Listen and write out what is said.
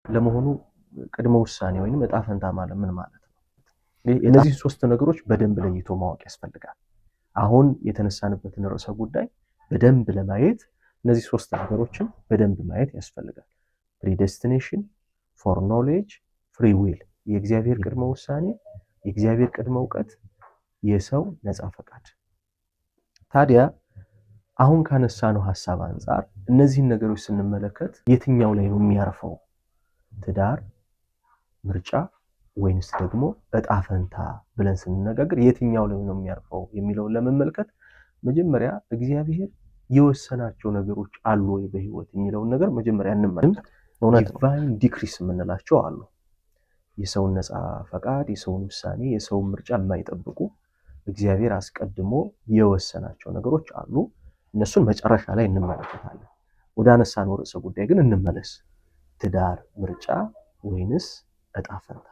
ለመሆኑ ቅድመ ውሳኔ ወይንም እጣ ፈንታ ማለት ምን ማለት ነው? እነዚህ ሶስት ነገሮች በደንብ ለይቶ ማወቅ ያስፈልጋል። አሁን የተነሳንበትን ርዕሰ ጉዳይ በደንብ ለማየት እነዚህ ሶስት ነገሮችን በደንብ ማየት ያስፈልጋል። ፕሪዴስቲኔሽን፣ ፎር ኖሌጅ፣ ፍሪ ዊል፣ የእግዚአብሔር ቅድመ ውሳኔ፣ የእግዚአብሔር ቅድመ እውቀት፣ የሰው ነፃ ፈቃድ። ታዲያ አሁን ካነሳነው ሐሳብ አንፃር እነዚህን ነገሮች ስንመለከት የትኛው ላይ ነው የሚያርፈው? ትዳር፣ ምርጫ ወይንስ ደግሞ እጣ ፈንታ ብለን ስንነጋገር የትኛው ላይ ነው የሚያርፈው የሚለውን ለመመልከት መጀመሪያ እግዚአብሔር የወሰናቸው ነገሮች አሉ ወይ በህይወት የሚለውን ነገር መጀመሪያ እንመልከት። ዲቫይን ዲክሪስ የምንላቸው አሉ። የሰውን ነፃ ፈቃድ፣ የሰውን ውሳኔ፣ የሰውን ምርጫ የማይጠብቁ እግዚአብሔር አስቀድሞ የወሰናቸው ነገሮች አሉ። እነሱን መጨረሻ ላይ እንመለከታለን። ወደ አነሳነው ርዕሰ ጉዳይ ግን እንመለስ። ትዳር፣ ምርጫ ወይንስ እጣ ፈንታ?